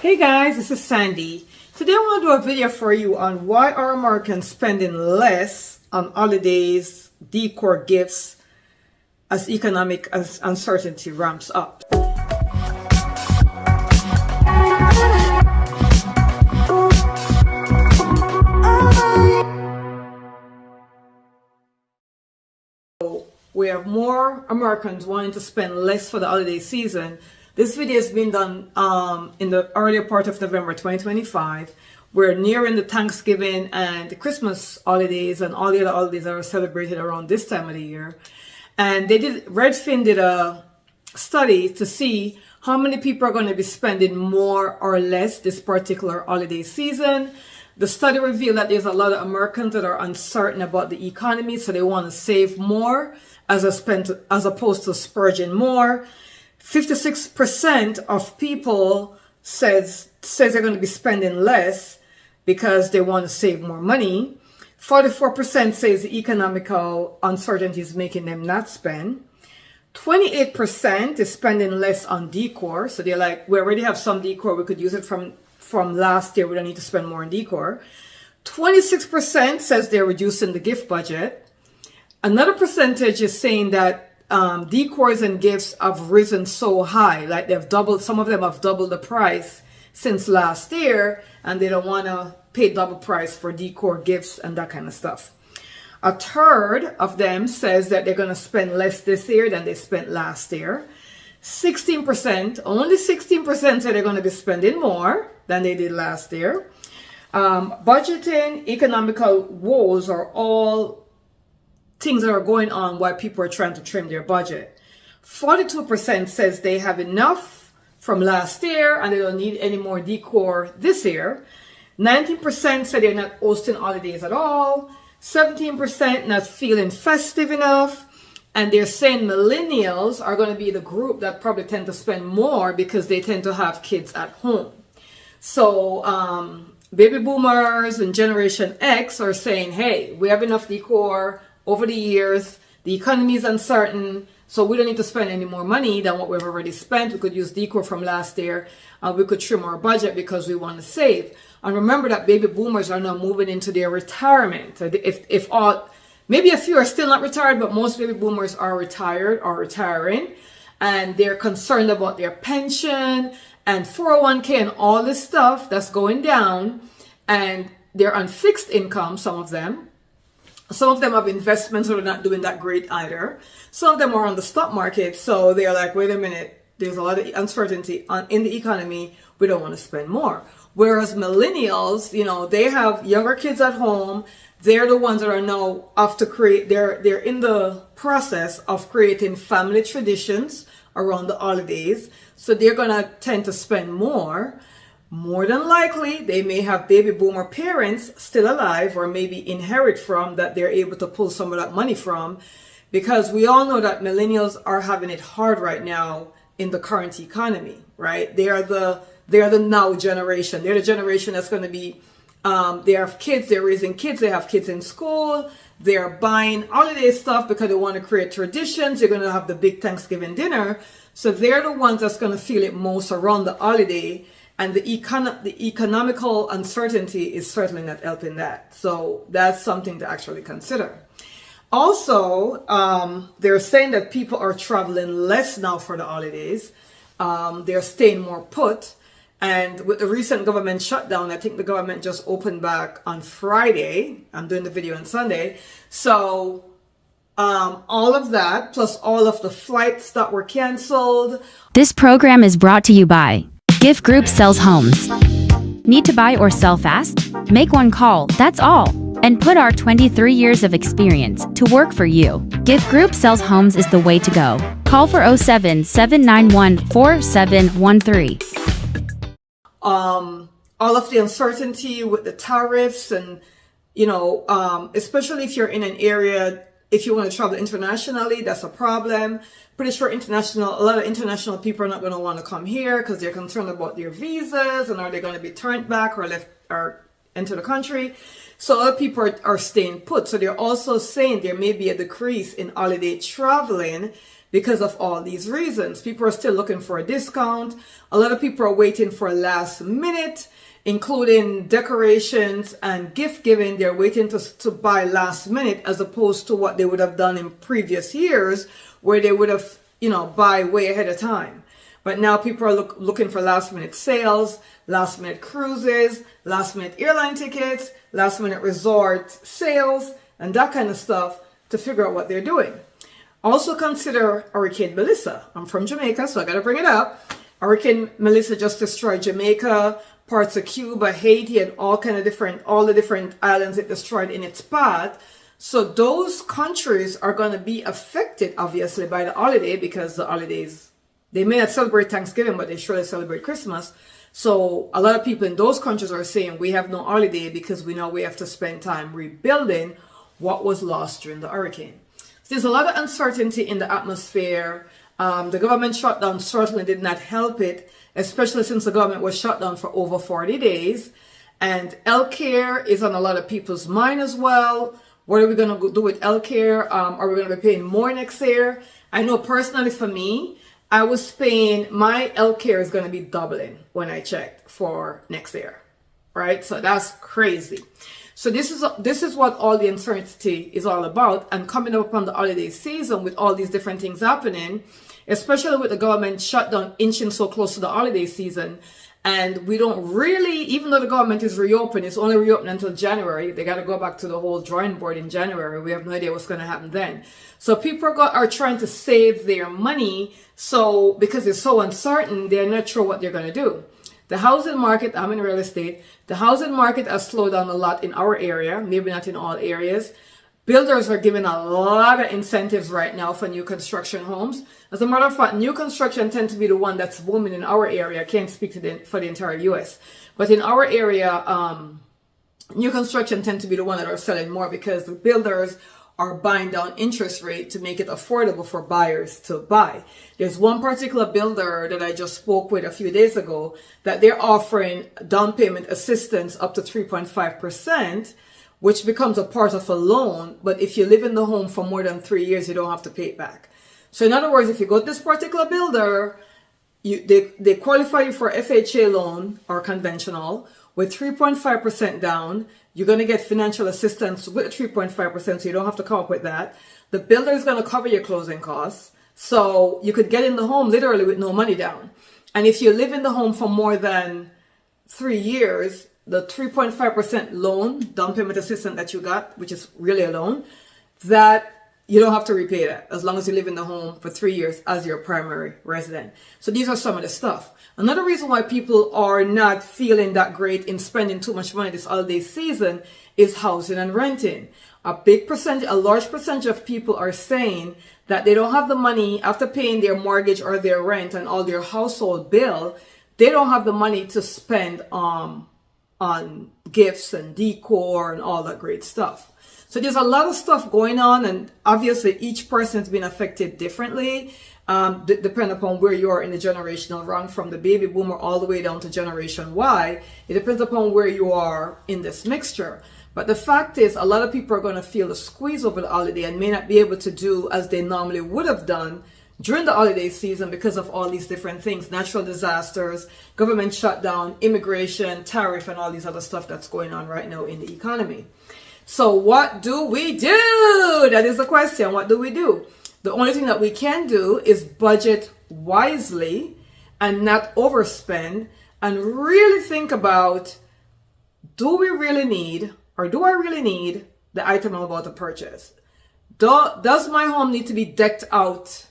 Hey guys, this is Sandy. Today I want to do a video for you on why are Americans spending less on holidays, decor, gifts as economic uncertainty ramps up. We have more Americans wanting to spend less for the holiday season. This video has been done in the earlier part of November 2025. We're nearing the Thanksgiving and the Christmas holidays and all the other holidays that are celebrated around this time of the year. And Redfin did a study to see how many people are going to be spending more or less this particular holiday season. The study revealed that there's a lot of Americans that are uncertain about the economy, so they want to save more as opposed to splurging more. 56% of people says they're going to be spending less because they want to save more money. 44% says the economical uncertainty is making them not spend. 28% is spending less on decor. So they're like, we already have some decor. We could use it from last year. We don't need to spend more on decor. 26% says they're reducing the gift budget. Another percentage is saying that decors and gifts have risen so high, like some of them have doubled the price since last year, and they don't want to pay double price for decor, gifts, and that kind of stuff. A third of them says that they're going to spend less this year than they spent last year. 16%, only 16% say they're going to be spending more than they did last year. Budgeting, economical woes are all things that are going on while people are trying to trim their budget. 42% says they have enough from last year and they don't need any more decor this year. 19% say they're not hosting holidays at all. 17% not feeling festive enough. And they're saying millennials are going to be the group that probably tend to spend more because they tend to have kids at home. So baby boomers and Generation X are saying, hey, we have enough decor over the years, the economy is uncertain, so we don't need to spend any more money than what we've already spent. We could use decor from last year, and we could trim our budget because we want to save. And remember that baby boomers are now moving into their retirement. Maybe a few are still not retired, but most baby boomers are retired or retiring, and they're concerned about their pension and 401k and all this stuff that's going down, and they're on fixed income, some of them. Some of them have investments that are not doing that great either. Some of them are on the stock market. So they're like, wait a minute, there's a lot of uncertainty in the economy. We don't want to spend more. Whereas millennials, they have younger kids at home. They're the ones that are now off to create, they're in the process of creating family traditions around the holidays. So they're going to tend to spend more. More than likely, they may have baby boomer parents still alive or maybe inherit from that they're able to pull some of that money from, because we all know that millennials are having it hard right now in the current economy, right? They are the now generation. They're the generation that's going to be, they have kids, they're raising kids, they have kids in school, they're buying holiday stuff because they want to create traditions. They're going to have the big Thanksgiving dinner. So they're the ones that's going to feel it most around the holiday. And the economical uncertainty is certainly not helping that. So that's something to actually consider. Also, they're saying that people are traveling less now for the holidays. They're staying more put. And with the recent government shutdown, I think the government just opened back on Friday. I'm doing the video on Sunday. So all of that, plus all of the flights that were canceled. This program is brought to you by Gift Group sells homes. Need to buy or sell fast? Make one call, that's all. And put our 23 years of experience to work for you. Gift Group sells homes is the way to go. Call for 07-791-4713. All of the uncertainty with the tariffs and, especially if you're in an area, if you want to travel internationally, that's a problem. Pretty sure a lot of international people are not going to want to come here because they're concerned about their visas and are they going to be turned back or left or enter the country. So a lot of people are staying put. So they're also saying there may be a decrease in holiday traveling because of all these reasons. People are still looking for a discount. A lot of people are waiting for last minute, including decorations and gift giving. They're waiting to buy last minute as opposed to what they would have done in previous years where they would have, buy way ahead of time. But now people are looking for last minute sales, last minute cruises, last minute airline tickets, last minute resort sales, and that kind of stuff to figure out what they're doing. Also consider Hurricane Melissa. I'm from Jamaica, so I got to bring it up. Hurricane Melissa just destroyed Jamaica, parts of Cuba, Haiti, and all the different islands it destroyed in its path. So those countries are going to be affected, obviously, by the holiday, because the holidays, they may not celebrate Thanksgiving, but they surely celebrate Christmas. So a lot of people in those countries are saying we have no holiday because we know we have to spend time rebuilding what was lost during the hurricane. So there's a lot of uncertainty in the atmosphere. The government shutdown certainly did not help it, especially since the government was shut down for over 40 days. And healthcare is on a lot of people's mind as well. What are we going to do with healthcare? Are we going to be paying more next year? I know personally for me, I was paying, my healthcare is going to be doubling when I checked for next year, right? So that's crazy. So this is what all the uncertainty is all about. And coming up on the holiday season with all these different things happening, especially with the government shutdown inching so close to the holiday season. And we don't really, even though the government is reopened, it's only reopened until January. They got to go back to the whole drawing board in January. We have no idea what's going to happen then. So people are trying to save their money. So because it's so uncertain, they're not sure what they're going to do. The housing market, I'm in real estate, the housing market has slowed down a lot in our area, maybe not in all areas. Builders are giving a lot of incentives right now for new construction homes. As a matter of fact, new construction tends to be the one that's booming in our area. I can't speak for the entire U.S. But in our area, new construction tends to be the one that are selling more because the builders are buying down interest rate to make it affordable for buyers to buy. There's one particular builder that I just spoke with a few days ago that they're offering down payment assistance up to 3.5%, which becomes a part of a loan. But if you live in the home for more than 3 years, you don't have to pay it back. So in other words, if you go to this particular builder, they qualify you for FHA loan or conventional with 3.5% down. You're going to get financial assistance with 3.5%, so you don't have to come up with that. The builder is going to cover your closing costs. So you could get in the home literally with no money down. And if you live in the home for more than 3 years, the 3.5% loan, down payment assistance that you got, which is really a loan, that you don't have to repay that as long as you live in the home for 3 years as your primary resident. So these are some of the stuff. Another reason why people are not feeling that great in spending too much money this holiday season is housing and renting. A large percentage of people are saying that they don't have the money after paying their mortgage or their rent and all their household bill. They don't have the money to spend on gifts and decor and all that great stuff. So there's a lot of stuff going on, and obviously each person's been affected differently, depending upon where you are in the generational run, from the baby boomer all the way down to Generation Y. It depends upon where you are in this mixture. But the fact is, a lot of people are going to feel the squeeze over the holiday and may not be able to do as they normally would have done during the holiday season because of all these different things: natural disasters, government shutdown, immigration, tariff, and all these other stuff that's going on right now in the economy. So what do we do? That is the question. What do we do? The only thing that we can do is budget wisely and not overspend, and really think about, do we really need, or do I really need the item I'm about to purchase? Does my home need to be decked out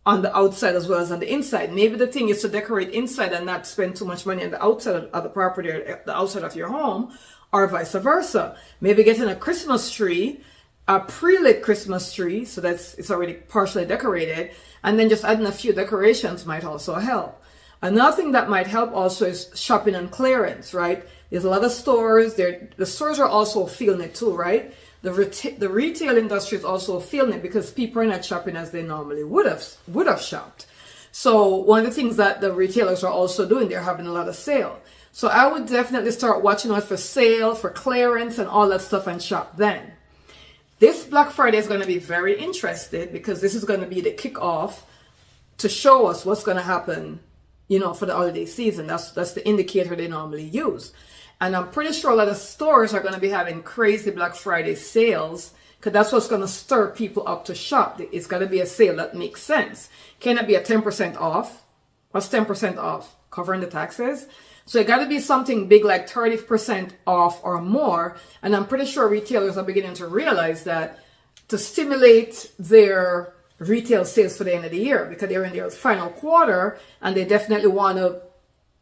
on the outside as well as on the inside? Maybe the thing is to decorate inside and not spend too much money on the outside of the property or the outside of your home, or vice versa. Maybe getting a Christmas tree, a pre-lit Christmas tree, so it's already partially decorated, and then just adding a few decorations might also help. Another thing that might help also is shopping on clearance, right? There's a lot of stores there. The stores are also feeling it too, right? The retail industry is also feeling it because people are not shopping as they normally would have shopped. So one of the things that the retailers are also doing, they're having a lot of sale. So I would definitely start watching out for sale, for clearance, and all that stuff, and shop then. This Black Friday is going to be very interesting because this is going to be the kickoff to show us what's going to happen, for the holiday season. That's the indicator they normally use. And I'm pretty sure a lot of stores are going to be having crazy Black Friday sales because that's what's going to stir people up to shop. It's going to be a sale that makes sense. Can it be a 10% off? What's 10% off? Covering the taxes? So it got to be something big like 30% off or more. And I'm pretty sure retailers are beginning to realize that to stimulate their retail sales for the end of the year, because they're in their final quarter and they definitely want to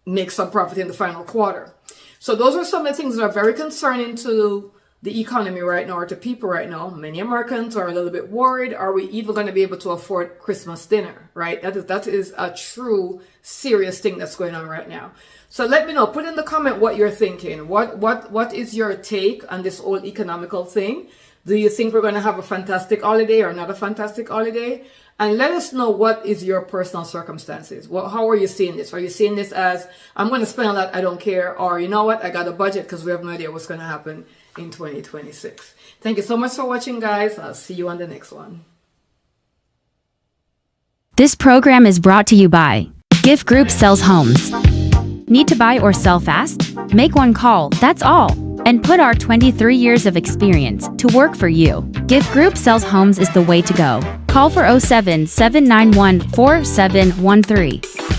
make some profit in the final quarter. So those are some of the things that are very concerning to the economy right now, or to people right now. Many Americans are a little bit worried. Are we even going to be able to afford Christmas dinner, right? That is a true serious thing that's going on right now. So let me know, put in the comment what you're thinking. What is your take on this whole economical thing? Do you think we're going to have a fantastic holiday or not a fantastic holiday? And let us know what is your personal circumstances. How are you seeing this? Are you seeing this as, I'm going to spend a lot, I don't care, or you know what, I got a budget because we have no idea what's going to happen in 2026. Thank you so much for watching, guys. I'll see you on the next one. This program is brought to you by Gift Group Sells Homes. Need to buy or sell fast? Make one call, that's all. And put our 23 years of experience to work for you. Gift Group Sells Homes is the way to go. Call for 07 791 4713.